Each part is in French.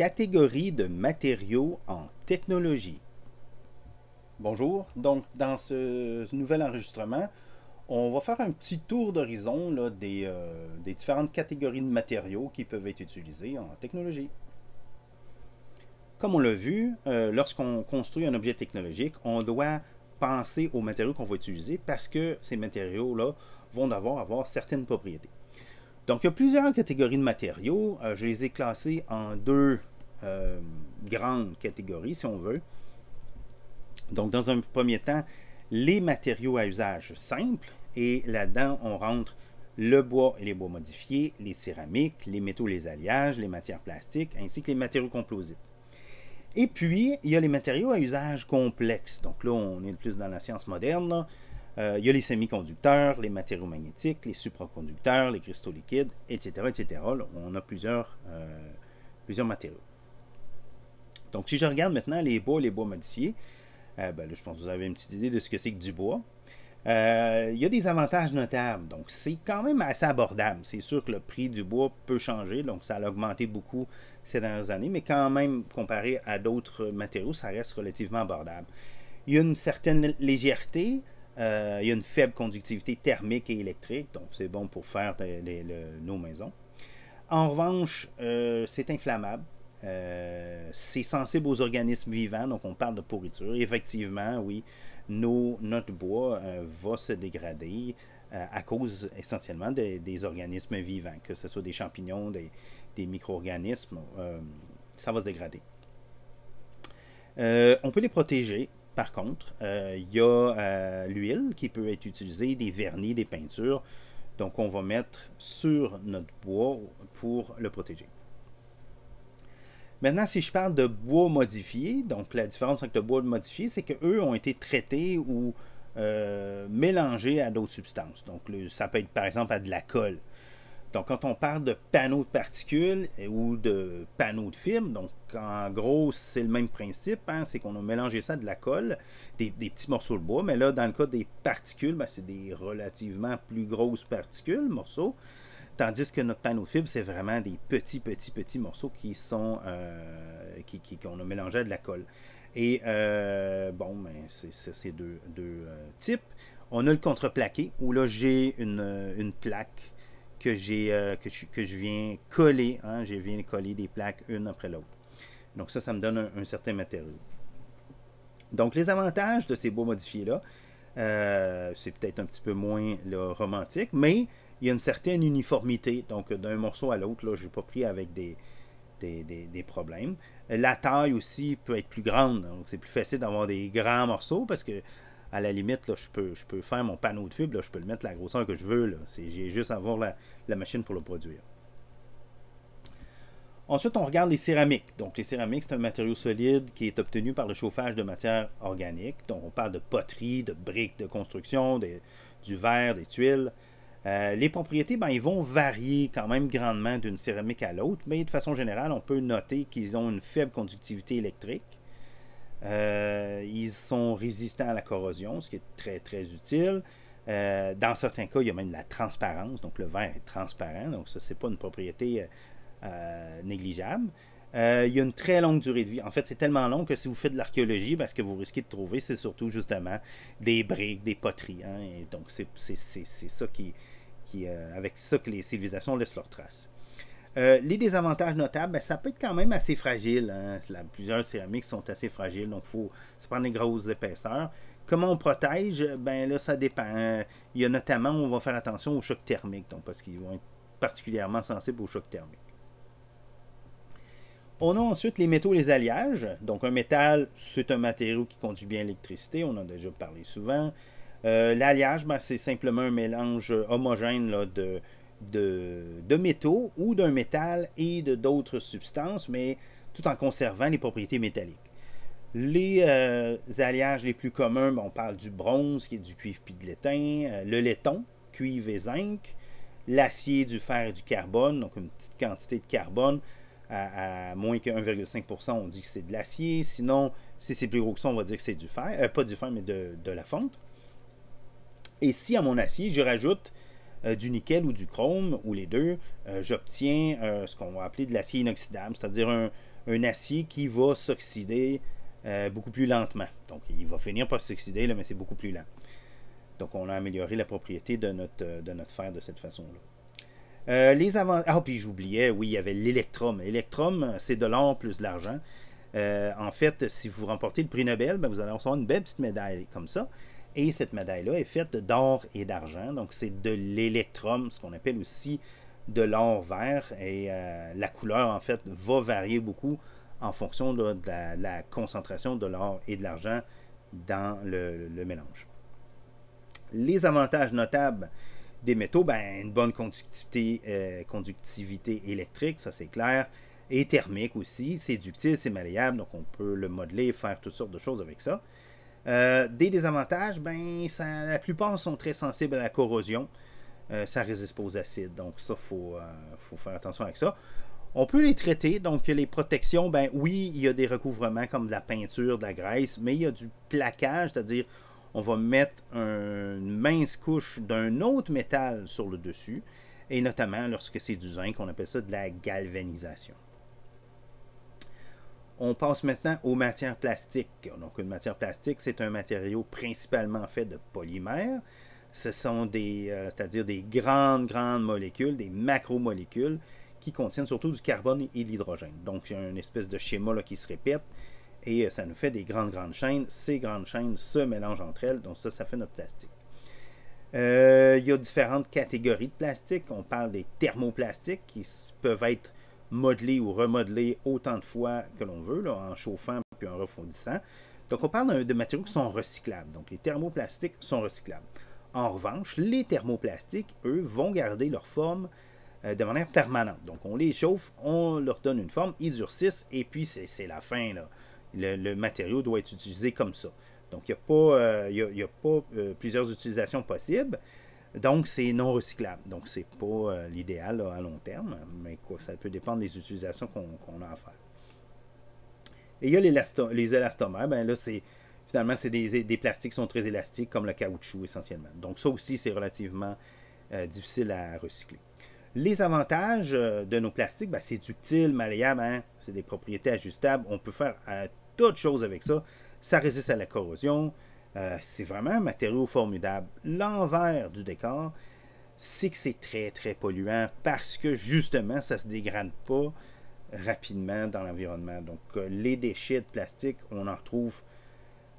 Catégorie de matériaux en technologie. Bonjour, donc dans ce nouvel enregistrement, on va faire un petit tour d'horizon des différentes catégories de matériaux qui peuvent être utilisés en technologie. Comme on l'a vu, lorsqu'on construit un objet technologique, on doit penser aux matériaux qu'on va utiliser parce que ces matériaux-là vont devoir avoir certaines propriétés. Donc, il y a plusieurs catégories de matériaux. Je les ai classés en deux grandes catégories, si on veut. Donc, dans un premier temps, les matériaux à usage simple. Et là-dedans, on rentre le bois et les bois modifiés, les céramiques, les métaux, les alliages, les matières plastiques, ainsi que les matériaux composites. Et puis, il y a les matériaux à usage complexe. Donc là, on est plus dans la science moderne. Il y a les semi-conducteurs, les matériaux magnétiques, les supraconducteurs, les cristaux liquides, etc. etc. Là, on a plusieurs matériaux. Donc, si je regarde maintenant les bois modifiés, là, je pense que vous avez une petite idée de ce que c'est que du bois. Il y a des avantages notables. Donc, c'est quand même assez abordable. C'est sûr que le prix du bois peut changer. Donc, ça a augmenté beaucoup ces dernières années. Mais quand même, comparé à d'autres matériaux, ça reste relativement abordable. Il y a une certaine légèreté. Il y a une faible conductivité thermique et électrique. Donc, c'est bon pour faire nos maisons. En revanche, c'est inflammable. C'est sensible aux organismes vivants, donc on parle de pourriture. Et effectivement, oui, notre bois va se dégrader à cause essentiellement des organismes vivants, que ce soit des champignons, des micro-organismes, ça va se dégrader. On peut les protéger. Par contre, il y a l'huile qui peut être utilisée, des vernis, des peintures. Donc, on va mettre sur notre bois pour le protéger. Maintenant, si je parle de bois modifié, donc la différence avec le bois modifié, c'est qu'eux ont été traités ou mélangés à d'autres substances. Donc, ça peut être par exemple à de la colle. Donc, quand on parle de panneaux de particules ou de panneaux de fibres, donc en gros, c'est le même principe, hein, c'est qu'on a mélangé ça à de la colle, des petits morceaux de bois, mais là, dans le cas des particules, c'est des relativement plus grosses particules, morceaux. Tandis que notre panneau de fibre, c'est vraiment des petits morceaux qui sont qu'on a mélangé à de la colle. Et c'est deux types. On a le contreplaqué, où là, j'ai une plaque que je viens coller. Hein, je viens coller des plaques une après l'autre. Donc ça me donne un certain matériau. Donc les avantages de ces bois modifiés-là, c'est peut-être un petit peu moins là, romantique, mais il y a une certaine uniformité. Donc, d'un morceau à l'autre, là, je n'ai pas pris avec des problèmes. La taille aussi peut être plus grande. Donc, c'est plus facile d'avoir des grands morceaux parce que, à la limite, là, je peux faire mon panneau de fibre. Là, je peux le mettre la grosseur que je veux. J'ai juste à avoir la machine pour le produire. Ensuite, on regarde les céramiques. Donc, les céramiques, c'est un matériau solide qui est obtenu par le chauffage de matières organiques. Donc, on parle de poterie, de briques de construction, du verre, des tuiles. Les propriétés, ils vont varier quand même grandement d'une céramique à l'autre, mais de façon générale, on peut noter qu'ils ont une faible conductivité électrique. Ils sont résistants à la corrosion, ce qui est très, très utile. Dans certains cas, il y a même de la transparence, donc le verre est transparent, donc ça, c'est pas une propriété négligeable. Il y a une très longue durée de vie. En fait, c'est tellement long que si vous faites de l'archéologie, ce que vous risquez de trouver, c'est surtout justement des briques, des poteries. Hein, et donc, c'est ça avec ça que les civilisations laissent leurs traces. Les désavantages notables, ça peut être quand même assez fragile. Hein. Plusieurs céramiques sont assez fragiles, donc ça prend des grosses épaisseurs. Comment on protège? Là, ça dépend. Il y a notamment, on va faire attention aux chocs thermiques, donc parce qu'ils vont être particulièrement sensibles aux chocs thermiques. On a ensuite les métaux et les alliages. Donc, un métal, c'est un matériau qui conduit bien l'électricité. On en a déjà parlé souvent. L'alliage, c'est simplement un mélange homogène là, de métaux ou d'un métal et de d'autres substances, mais tout en conservant les propriétés métalliques. Les alliages les plus communs, on parle du bronze, qui est du cuivre puis de l'étain, le laiton, cuivre et zinc, l'acier, du fer et du carbone, donc une petite quantité de carbone. À moins que 1,5%, on dit que c'est de l'acier. Sinon, si c'est plus gros que ça, on va dire que c'est du fer. Pas du fer, mais de la fonte. Et si à mon acier, je rajoute du nickel ou du chrome, ou les deux, j'obtiens ce qu'on va appeler de l'acier inoxydable, c'est-à-dire un acier qui va s'oxyder beaucoup plus lentement. Donc, il va finir par s'oxyder, mais c'est beaucoup plus lent. Donc, on a amélioré la propriété de notre fer de cette façon-là. Les avantages... Ah, puis j'oubliais, oui, il y avait l'électrum. L'électrum, c'est de l'or plus de l'argent. En fait, si vous remportez le prix Nobel, ben, vous allez recevoir une belle petite médaille comme ça. Et cette médaille-là est faite d'or et d'argent. Donc, c'est de l'électrum, ce qu'on appelle aussi de l'or vert. Et la couleur, en fait, va varier beaucoup en fonction de la concentration de l'or et de l'argent dans le mélange. Les avantages notables des métaux, ben, une bonne conductivité électrique, ça c'est clair, et thermique aussi, c'est ductile, c'est malléable, donc on peut le modeler, faire toutes sortes de choses avec ça. Des désavantages, ben, la plupart sont très sensibles à la corrosion, ça résiste pas aux acides, donc ça, faut faire attention avec ça. On peut les traiter, donc les protections, ben oui, il y a des recouvrements comme de la peinture, de la graisse, mais il y a du plaquage, c'est-à-dire on va mettre une mince couche d'un autre métal sur le dessus, et notamment lorsque c'est du zinc, on appelle ça de la galvanisation. On passe maintenant aux matières plastiques. Donc une matière plastique, c'est un matériau principalement fait de polymères. Ce sont c'est-à-dire des grandes molécules, des macromolécules, qui contiennent surtout du carbone et de l'hydrogène. Donc, il y a une espèce de schéma là, qui se répète et ça nous fait des grandes chaînes. Ces grandes chaînes se mélangent entre elles, donc ça fait notre plastique. Il y a différentes catégories de plastique. On parle des thermoplastiques qui peuvent être modelés ou remodelés autant de fois que l'on veut, là, en chauffant puis en refroidissant. Donc, on parle de matériaux qui sont recyclables. Donc, les thermoplastiques sont recyclables. En revanche, les thermoplastiques, eux, vont garder leur forme de manière permanente. Donc, on les chauffe, on leur donne une forme, ils durcissent, et puis c'est la fin, là. Le matériau doit être utilisé comme ça. Donc, il n'y a pas plusieurs utilisations possibles. Donc, c'est non recyclable. Donc, c'est pas l'idéal à long terme, mais quoi, ça peut dépendre des utilisations qu'on a à faire. Et il y a les élastomères. Ben là, finalement, c'est des plastiques qui sont très élastiques, comme le caoutchouc essentiellement. Donc, ça aussi, c'est relativement difficile à recycler. Les avantages de nos plastiques, ben, c'est ductile, malléable, hein? C'est des propriétés ajustables. On peut faire toutes choses avec ça. Ça résiste à la corrosion. C'est vraiment un matériau formidable. L'envers du décor, c'est que c'est très polluant parce que justement, ça ne se dégrade pas rapidement dans l'environnement. Donc, les déchets de plastique, on en retrouve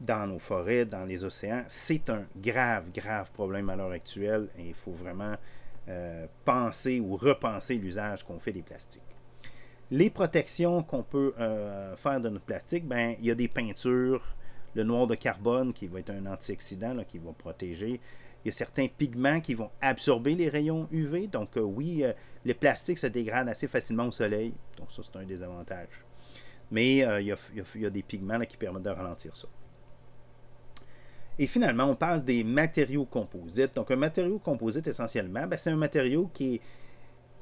dans nos forêts, dans les océans. C'est un grave problème à l'heure actuelle et il faut vraiment penser ou repenser l'usage qu'on fait des plastiques. Les protections qu'on peut faire de notre plastique, ben, il y a des peintures, le noir de carbone qui va être un antioxydant là, qui va protéger. Il y a certains pigments qui vont absorber les rayons UV. Donc oui, les plastiques se dégradent assez facilement au soleil. Donc ça, c'est un désavantage. Mais il y a des pigments là, qui permettent de ralentir ça. Et finalement, on parle des matériaux composites. Donc un matériau composite, essentiellement, ben, c'est un matériau qui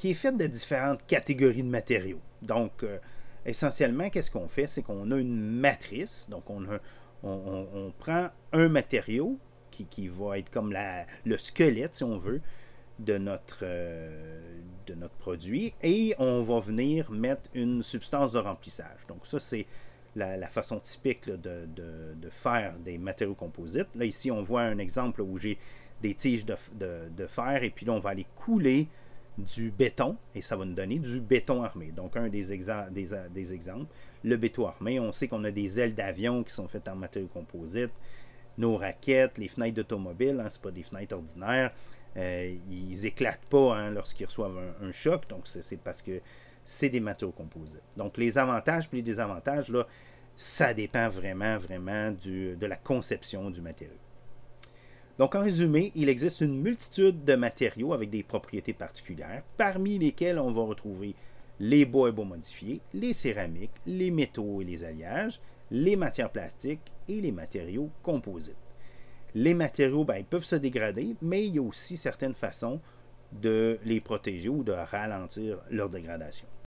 est fait de différentes catégories de matériaux. Donc, essentiellement, qu'est-ce qu'on fait? C'est qu'on a une matrice. Donc, on prend un matériau qui va être comme le squelette, si on veut, de notre produit. Et on va venir mettre une substance de remplissage. Donc, ça, c'est la façon typique là, de faire des matériaux composites. Là, ici, on voit un exemple où j'ai des tiges de fer et puis là, on va aller couler du béton et ça va nous donner du béton armé. Donc, un des exemples, le béton armé, on sait qu'on a des ailes d'avion qui sont faites en matériaux composites, nos raquettes, les fenêtres d'automobile, hein, c'est pas des fenêtres ordinaires, ils éclatent pas hein, lorsqu'ils reçoivent un choc, donc c'est parce que c'est des matériaux composites. Donc, les avantages et les désavantages, là, ça dépend vraiment de la conception du matériau. Donc, en résumé, il existe une multitude de matériaux avec des propriétés particulières, parmi lesquels on va retrouver les bois et bois modifiés, les céramiques, les métaux et les alliages, les matières plastiques et les matériaux composites. Les matériaux, ben, ils peuvent se dégrader, mais il y a aussi certaines façons de les protéger ou de ralentir leur dégradation.